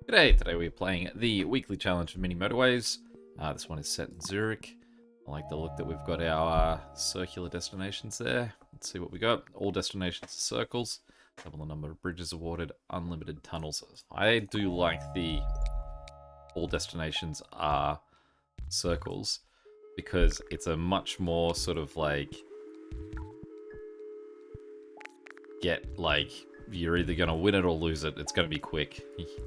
G'day, today we're playing the weekly challenge of mini motorways. This one is set in Zurich. I like the look that we've got our circular destinations there. Let's see what we got. All destinations are circles. Double the number of bridges awarded. Unlimited tunnels. I do like the all destinations are circles because it's a much more sort of like you're either going to win it or lose it. It's going to be quick.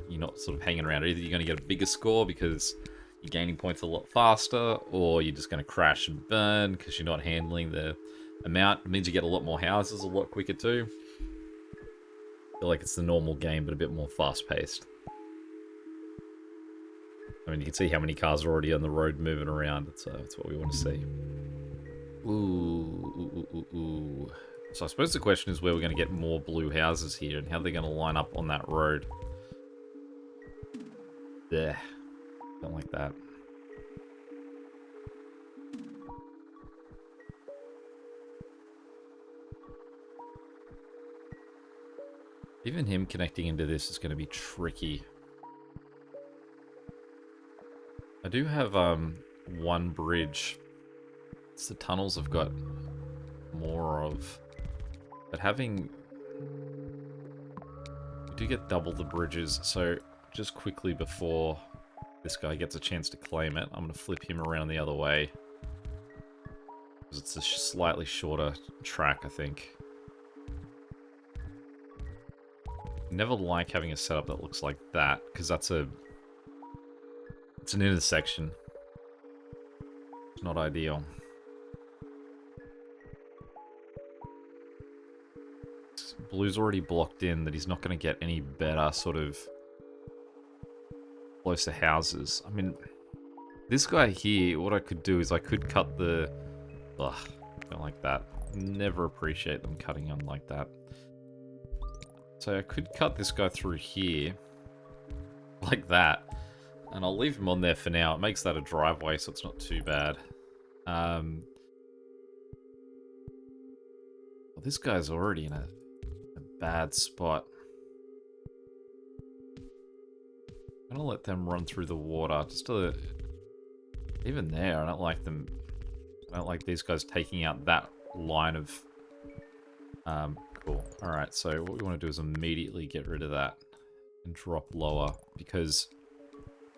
You're not sort of hanging around. Either you're going to get a bigger score because you're gaining points a lot faster, or you're just going to crash and burn because you're not handling the amount. It means you get a lot more houses a lot quicker too. I feel like it's the normal game, but a bit more fast-paced. I mean, you can see how many cars are already on the road moving around. That's what we want to see. Ooh. So I suppose the question is where we're going to get more blue houses here and how they're going to line up on that road. There. Don't like that. Even him connecting into this is going to be tricky. I do have one bridge. It's the tunnels I've got more of. But having... We do get double the bridges, so just quickly before this guy gets a chance to claim it, I'm going to flip him around the other way. Because it's a slightly shorter track, I think. Never like having a setup that looks like that, because it's an intersection. It's not ideal. Blue's already blocked in that he's not going to get any better sort of closer houses. I mean, this guy here, what I could do is I could cut the... Ugh, don't like that. Never appreciate them cutting on like that. So I could cut this guy through here, like that, and I'll leave him on there for now. It makes that a driveway, so it's not too bad. Well, this guy's already in a bad spot. I'm gonna let them run through the water. Even there, I don't like them. I don't like these guys taking out that line of... Cool. Alright, so what we want to do is immediately get rid of that and drop lower, because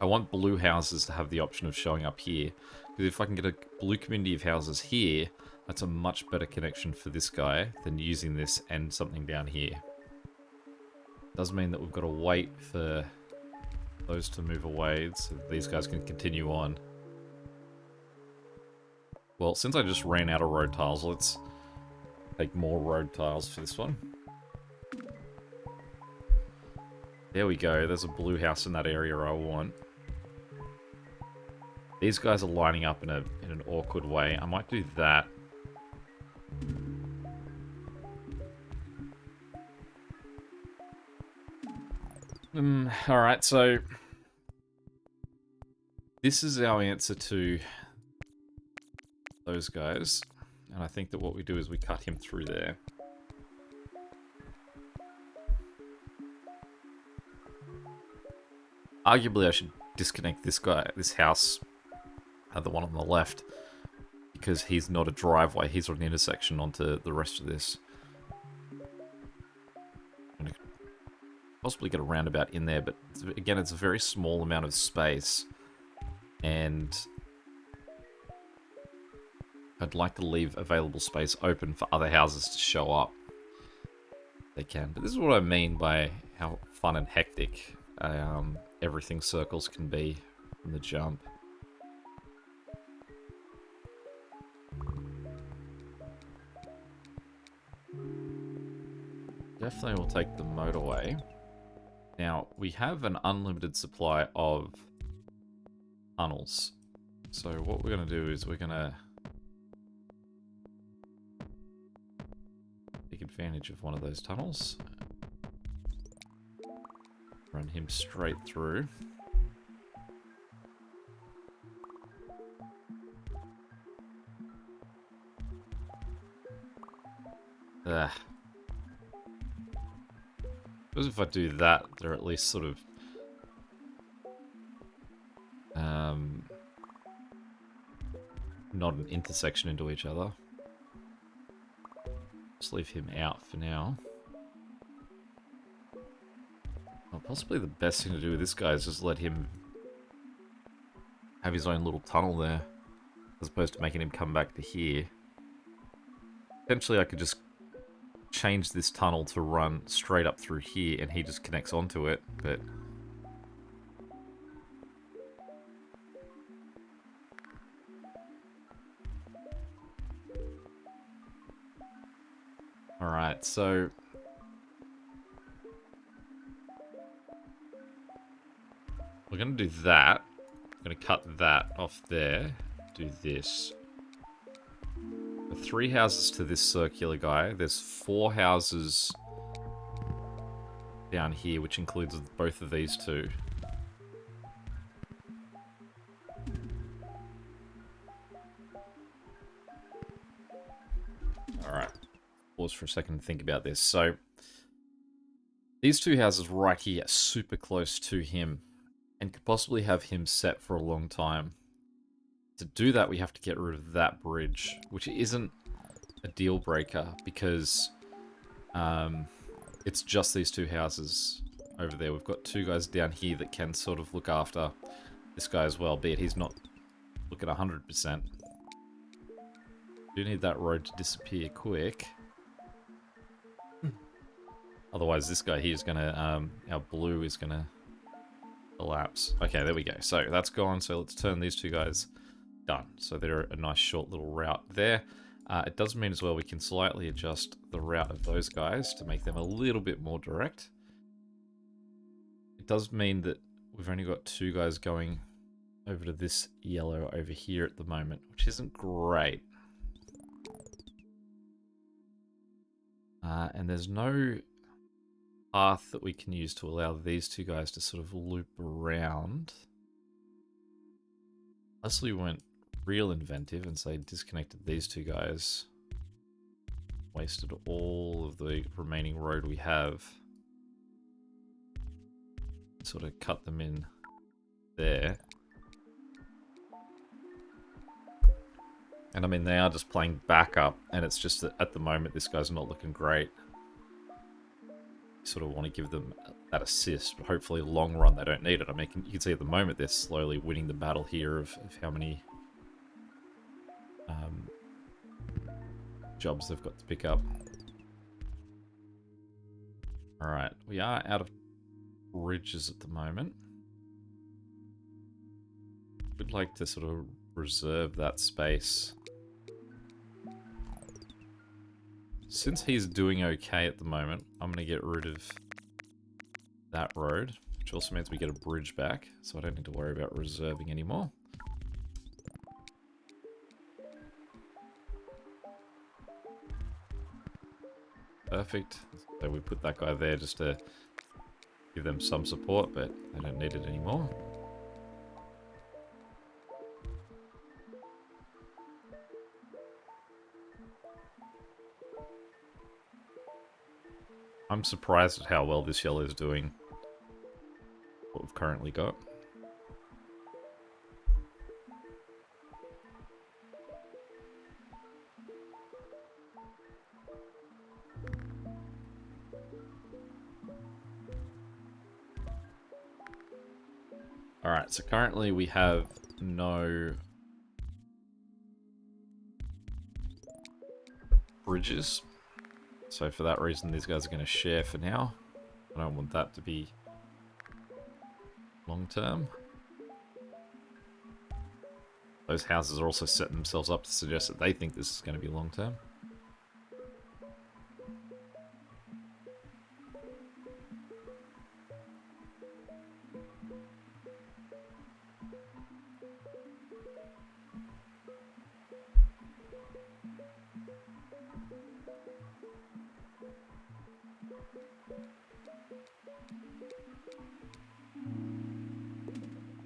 I want blue houses to have the option of showing up here. Because if I can get a blue community of houses here, that's a much better connection for this guy than using this and something down here. Does mean that we've got to wait for those to move away so these guys can continue on. Well, since I just ran out of road tiles, let's take more road tiles for this one. There we go. There's a blue house in that area I want. These guys are lining up in an awkward way. I might do that. Alright, so this is our answer to those guys. And I think that what we do is we cut him through there. Arguably, I should disconnect this house, the one on the left, because he's not a driveway, he's an intersection onto the rest of this. I'm going to possibly get a roundabout in there, but again, it's a very small amount of space, and I'd like to leave available space open for other houses to show up. They can, but this is what I mean by how fun and hectic everything circles can be from the jump. Definitely will take the motorway. Now, we have an unlimited supply of tunnels. So what we're going to do is we're going to take advantage of one of those tunnels. Run him straight through. Ugh. Suppose if I do that, they're at least sort of not an intersection into each other. Just leave him out for now. Well, possibly the best thing to do with this guy is just let him have his own little tunnel there, as opposed to making him come back to here. Potentially I could just change this tunnel to run straight up through here and he just connects onto it, but... Alright, so... we're going to do that. I'm going to cut that off there. Do this. The 3 houses to this circular guy. There's 4 houses down here, which includes both of these two. Alright. Pause for a second to think about this. So, these 2 houses right here are super close to him and could possibly have him set for a long time. To do that, we have to get rid of that bridge, which isn't a deal breaker because it's just these 2 houses over there. We've got 2 guys down here that can sort of look after this guy as well, be it he's not looking 100%. Do need that road to disappear quick. Otherwise, this guy here is going to, our blue is going to collapse. Okay, there we go. So that's gone. So let's turn these 2 guys. Done. So they're a nice short little route there. It does mean as well we can slightly adjust the route of those guys to make them a little bit more direct. It does mean that we've only got 2 guys going over to this yellow over here at the moment, which isn't great. And there's no path that we can use to allow these 2 guys to sort of loop around. Unless we went real inventive and say disconnected these 2 guys. Wasted all of the remaining road we have. Sort of cut them in there. And I mean, they are just playing backup, and it's just that at the moment this guy's not looking great. Sort of want to give them that assist, but hopefully long run they don't need it. I mean, you can see at the moment they're slowly winning the battle here of how many jobs they've got to pick up. Alright, we are out of bridges at the moment. We'd like to sort of reserve that space. Since he's doing okay at the moment, I'm going to get rid of that road, which also means we get a bridge back, so I don't need to worry about reserving anymore. Perfect. So we put that guy there just to give them some support, but they don't need it anymore. I'm surprised at how well this yellow is doing. What we've currently got. Alright, so currently we have no bridges. So for that reason, these guys are going to share for now. I don't want that to be long term. Those houses are also setting themselves up to suggest that they think this is going to be long term.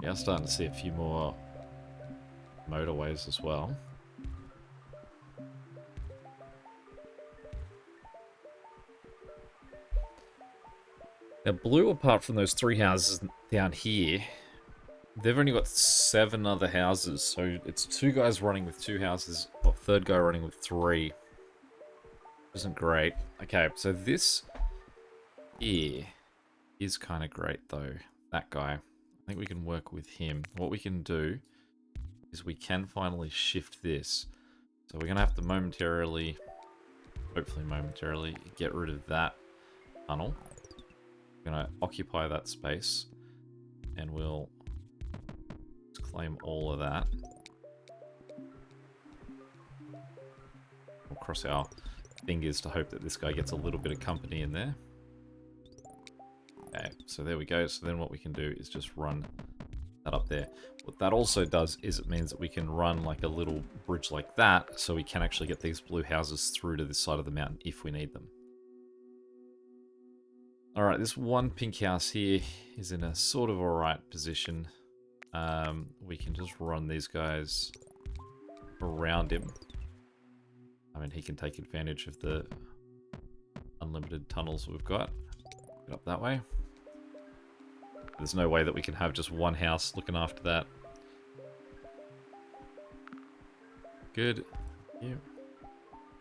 Yeah, I'm starting to see a few more motorways as well. Now, blue, apart from those 3 houses down here, they've only got 7 other houses, so it's 2 guys running with 2 houses, or third guy running with 3. Isn't great. Okay, so this here is kind of great though. That guy. I think we can work with him. What we can do is we can finally shift this. So we're going to have to momentarily, hopefully momentarily, get rid of that tunnel. We're going to occupy that space. And we'll just claim all of that. We'll cross our fingers to hope that this guy gets a little bit of company in there. Okay, so there we go. So then what we can do is just run that up there. What that also does is it means that we can run like a little bridge like that, so we can actually get these blue houses through to this side of the mountain if we need them. Alright, this one pink house here is in a sort of alright position. We can just run these guys around him. I mean, he can take advantage of the unlimited tunnels we've got. Get up that way. There's no way that we can have just one house looking after that. Good. Yeah.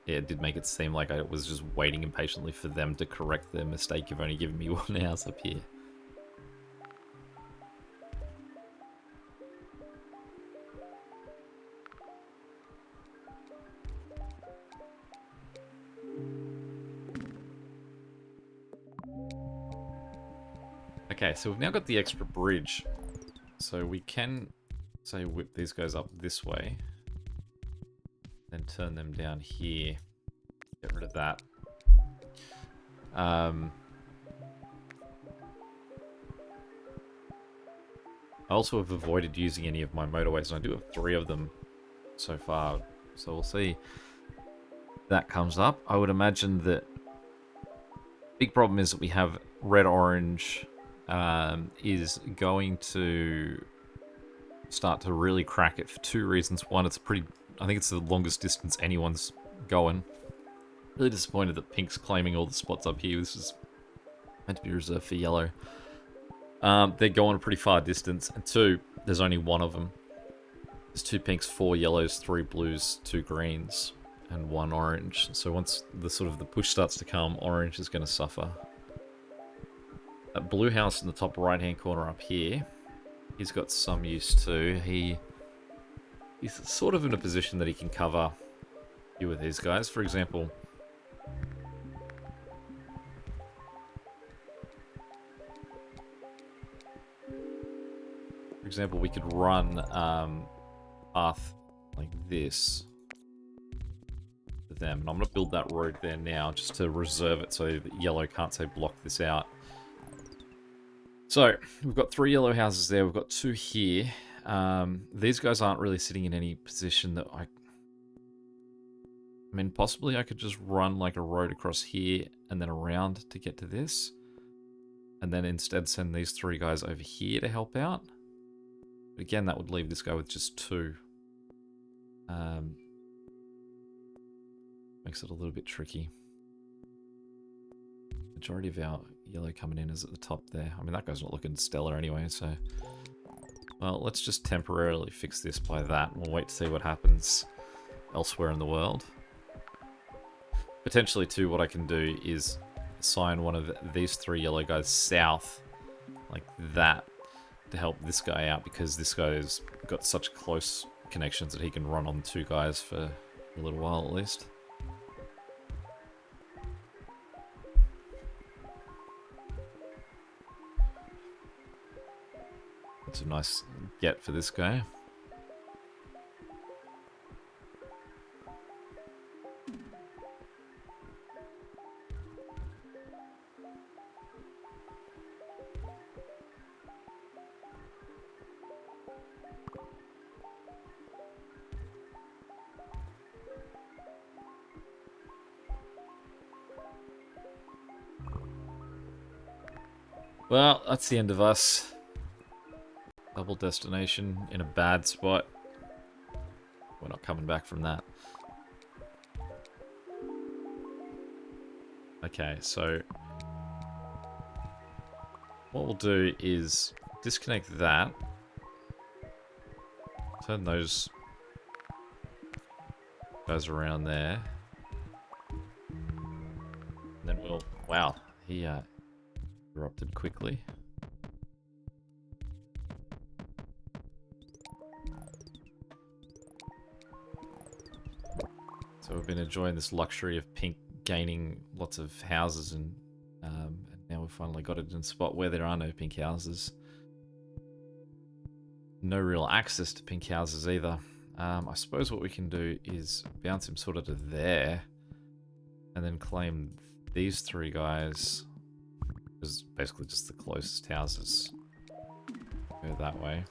Yeah, it did make it seem like I was just waiting impatiently for them to correct their mistake of only giving me one house up here. Okay, so we've now got the extra bridge. So we can, say, whip these guys up this way. Then turn them down here. Get rid of that. I also have avoided using any of my motorways, and I do have 3 of them so far. So we'll see if that comes up. I would imagine that big problem is that we have red-orange is going to start to really crack it for 2 reasons. One, it's pretty... I think it's the longest distance anyone's going. Really disappointed that pink's claiming all the spots up here. This is meant to be reserved for yellow. They're going a pretty far distance. And 2, there's only 1 of them. There's 2 pinks, 4 yellows, 3 blues, 2 greens, and 1 orange. So once the sort of the push starts to come, orange is going to suffer. That blue house in the top right-hand corner up here, he's got some use too. He's sort of in a position that he can cover a few of these guys. For example, we could run path like this for them. And I'm going to build that road there now just to reserve it so that yellow can't, say, block this out. So, we've got 3 yellow houses there. We've got 2 here. These guys aren't really sitting in any position that I mean, possibly I could just run like a road across here and then around to get to this. And then instead send these 3 guys over here to help out. But again, that would leave this guy with just 2. Makes it a little bit tricky. Majority of our yellow coming in is at the top there. I mean, that guy's not looking stellar anyway, so... Well, let's just temporarily fix this by that. We'll wait to see what happens elsewhere in the world. Potentially, too, what I can do is assign one of these 3 yellow guys south, like that, to help this guy out, because this guy's got such close connections that he can run on 2 guys for a little while at least. That's a nice get for this guy. Well, that's the end of us. Double destination in a bad spot. We're not coming back from that. Okay, so what we'll do is disconnect that. Turn those guys around there. And then we'll... Wow, he erupted quickly. So we've been enjoying this luxury of pink gaining lots of houses, and now we've finally got it in a spot where there are no pink houses. No real access to pink houses either. I suppose what we can do is bounce him sort of to there, and then claim these three guys. Is basically just the closest houses. Go that way.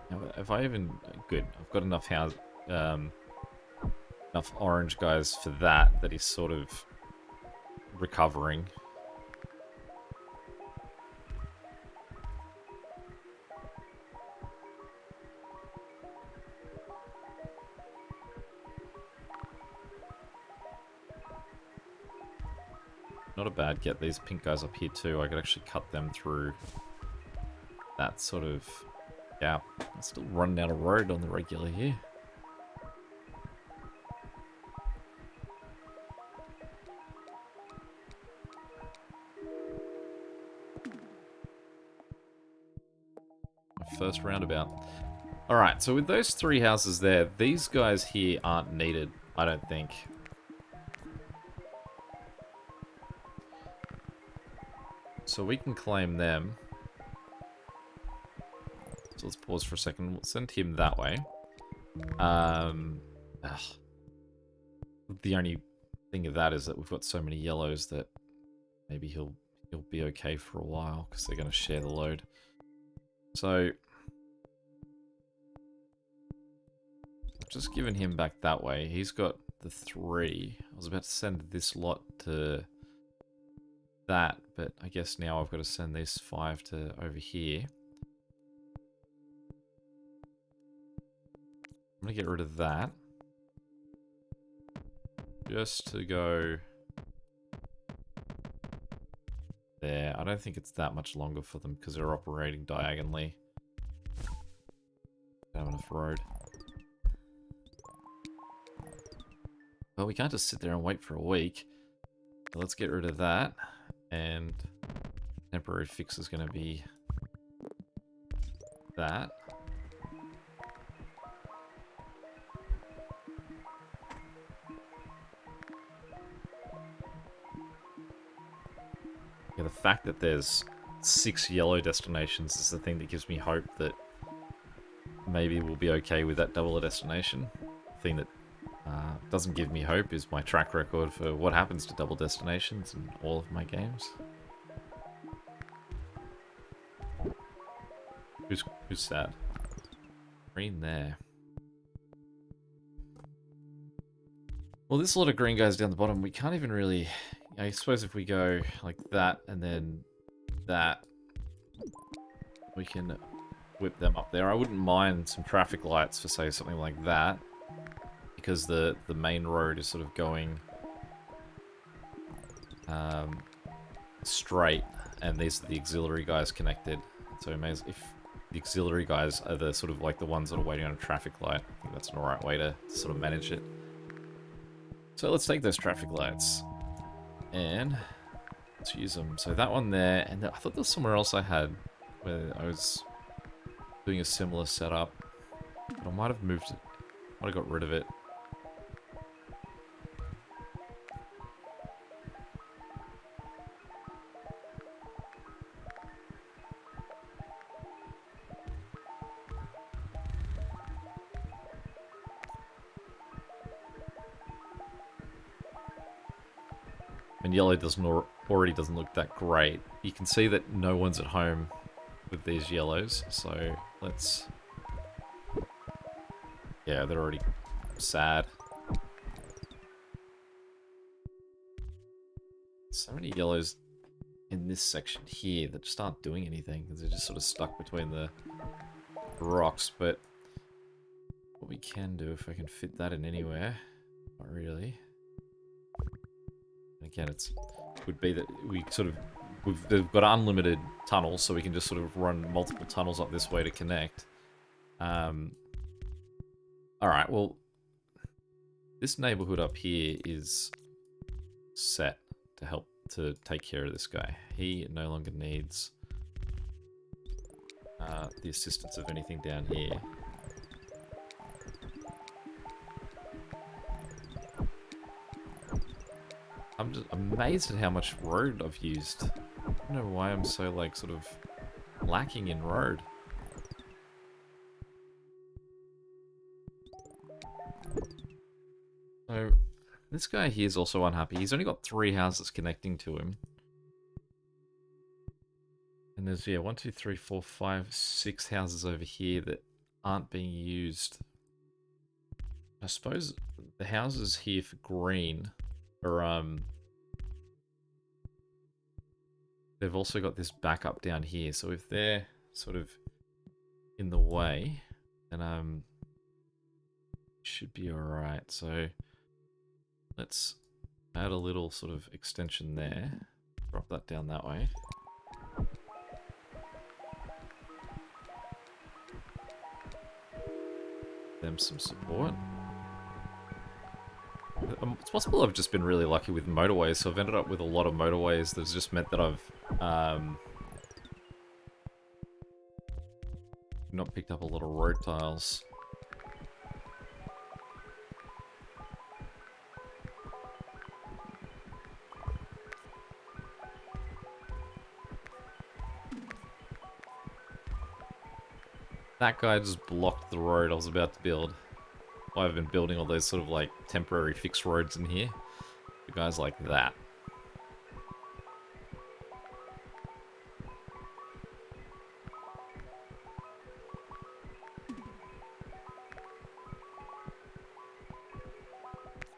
Now, if I even... Good, I've got enough house... enough orange guys for that he's sort of recovering. Not a bad get. These pink guys up here too. I could actually cut them through that sort of gap. I'm still running out of road on the regular here. My first roundabout. Alright, so with those three houses there, these guys here aren't needed, I don't think. So we can claim them. So let's pause for a second. We'll send him that way. The only thing of that is that we've got so many yellows that maybe he'll be okay for a while because they're going to share the load. So I've just given him back that way. He's got the 3. I was about to send this lot to that, but I guess now I've got to send these 5 to over here. I'm going to get rid of that. Just to go there. I don't think it's that much longer for them because they're operating diagonally. Don't have enough road. Well, we can't just sit there and wait for a week. So let's get rid of that. And temporary fix is going to be that. Yeah, the fact that there's 6 yellow destinations is the thing that gives me hope that maybe we'll be okay with that double destination. The thing that doesn't give me hope is my track record for what happens to double destinations in all of my games. Who's sad? Green there. Well, this lot of green guys down the bottom, we can't even really... I suppose if we go like that and then that, we can whip them up there. I wouldn't mind some traffic lights for, say, something like that, because the main road is sort of going straight, and these are the auxiliary guys connected. So if the auxiliary guys are the sort of like the ones that are waiting on a traffic light, I think that's an alright way to sort of manage it. So let's take those traffic lights and let's use them. So that one there, and I thought there was somewhere else I had where I was doing a similar setup, but I might have moved it, might have got rid of it. And yellow already doesn't look that great. You can see that no one's at home with these yellows, so let's... Yeah, they're already sad. So many yellows in this section here that just aren't doing anything, because they're just sort of stuck between the rocks. But what we can do, if I can fit that in anywhere, not really. again, would be that we sort of they've got unlimited tunnels, so we can just sort of run multiple tunnels up this way to connect. All right, well, this neighborhood up here is set to help to take care of this guy. He no longer needs the assistance of anything down here. I'm just amazed at how much road I've used. I don't know why I'm so, like, sort of lacking in road. So, this guy here is also unhappy. He's only got 3 houses connecting to him. And there's, yeah, 1, 2, 3, 4, 5, 6 houses over here that aren't being used. I suppose the houses here for green are, they've also got this backup down here. So if they're sort of in the way, then, should be alright. So let's add a little sort of extension there. Drop that down that way. Them some support. It's possible I've just been really lucky with motorways, so I've ended up with a lot of motorways that's just meant that I've not picked up a lot of road tiles. That guy just blocked the road I was about to build. I've been building all those sort of like temporary fixed roads in here. The guy's like that.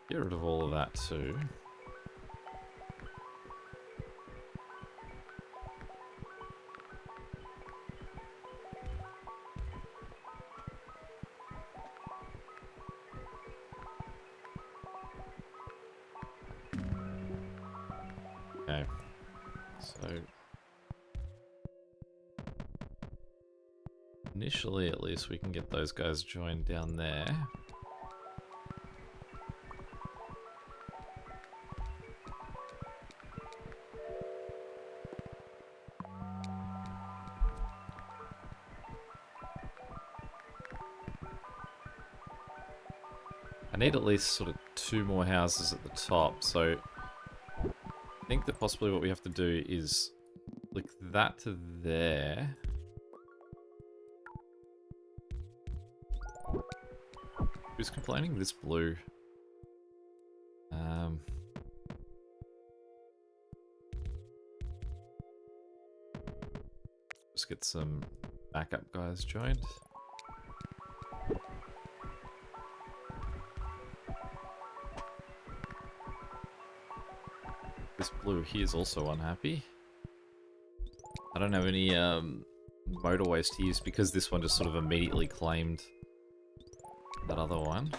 Get rid of all of that too. Okay, so initially at least we can get those guys joined down there. I need at least sort of 2 more houses at the top, so I think that possibly what we have to do is click that to there. Who's complaining? This blue. Just get some backup guys joined. This blue here is also unhappy. I don't have any motorways to use because this one just sort of immediately claimed that other one.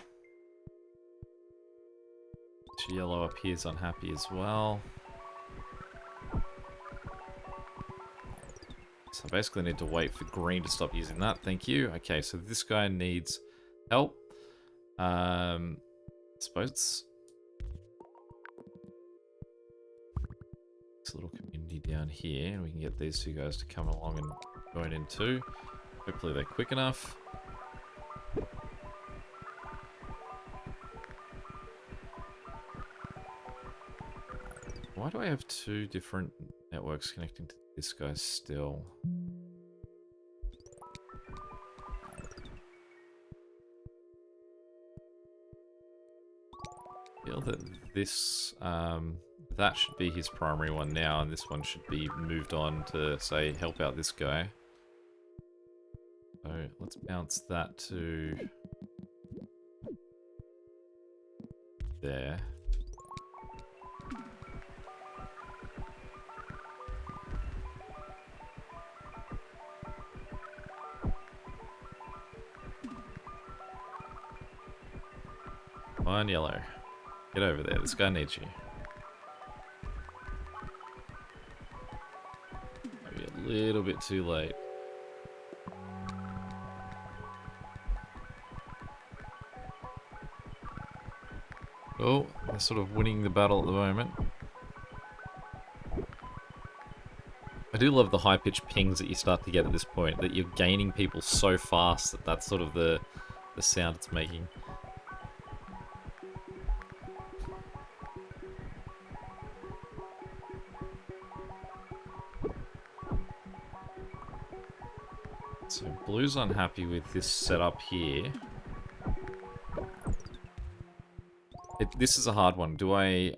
This yellow up here is unhappy as well. So I basically need to wait for green to stop using that. Thank you. Okay, so this guy needs help. I suppose it's this little community down here, and we can get these 2 guys to come along and join in too. Hopefully they're quick enough. Why do I have 2 different networks connecting to this guy still? I feel that this, that should be his primary one now, and this one should be moved on to, say, help out this guy. So let's bounce that to there. Come on, yellow. Get over there. This guy needs you. little bit too late. Oh, they're sort of winning the battle at the moment. I do love the high-pitched pings that you start to get at this point, that you're gaining people so fast that that's sort of the sound it's making. So Blue's unhappy with this setup here. This is a hard one. Do I...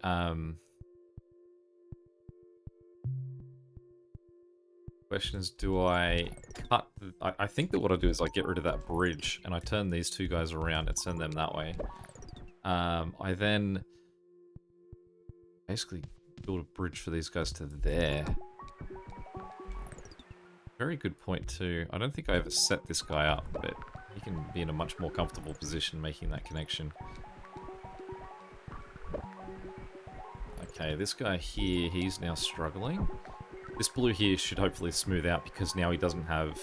Question is, do I cut... I think that what I do is I get rid of that bridge, and I turn these two guys around and send them that way. I then basically build a bridge for these guys to there. Very good point too. I don't think I ever set this guy up, but he can be in a much more comfortable position making that connection. Okay, this guy here, he's now struggling. This blue here should hopefully smooth out because now he doesn't have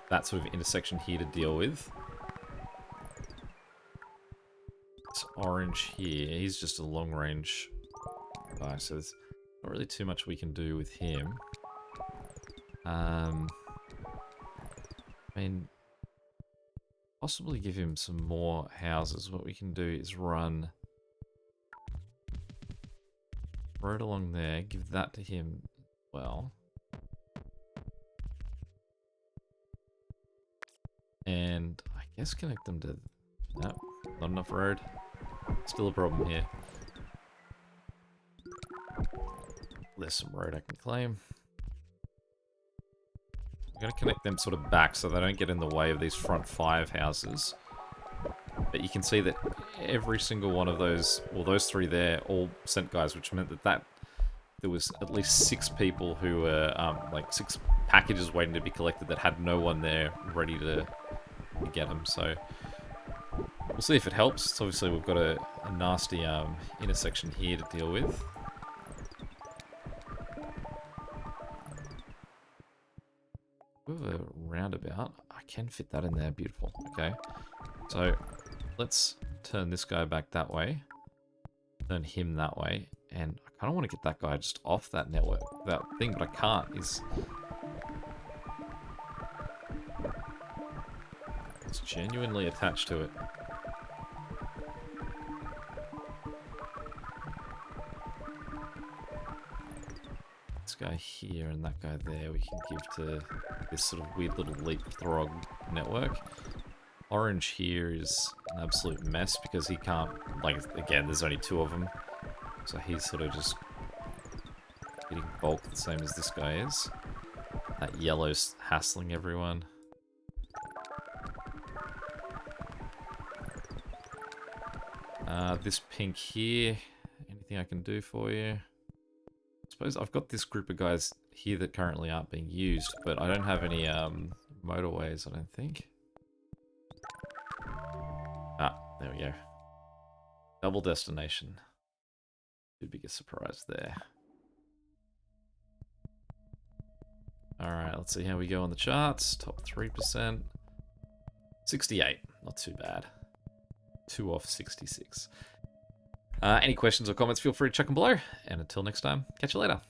that sort of intersection here to deal with. This orange here, he's just a long range guy, so there's not really too much we can do with him. I mean, possibly give him some more houses. What we can do is run road along there, give that to him as well. And I guess connect them to... Nope, not enough road. Still a problem here. There's some road I can claim. I'm going to connect them sort of back so they don't get in the way of these front 5 houses. But you can see that every single one of those, well, those 3 there, all sent guys, which meant that there was at least 6 people who were, like 6 packages waiting to be collected that had no one there ready to get them. So we'll see if it helps. So obviously we've got a nasty intersection here to deal with. With a roundabout, I can fit that in there. Beautiful. Okay, so let's turn this guy back that way, turn him that way, and I kind of want to get that guy just off that network, that thing, but I can't. It's genuinely attached to it. This guy here and that guy there we can give to this sort of weird little leapfrog network. Orange here is an absolute mess because he can't, like, again, there's only 2 of them. So he's sort of just getting bulk the same as this guy is. That yellow's hassling everyone. This pink here, anything I can do for you? I suppose I've got this group of guys here that currently aren't being used, but I don't have any motorways, I don't think. Ah, there we go. Double destination. Too big a surprise there. Alright, let's see how we go on the charts. Top 3%. 68. Not too bad. 2 off 66. Any questions or comments, feel free to chuck them below. And until next time, catch you later.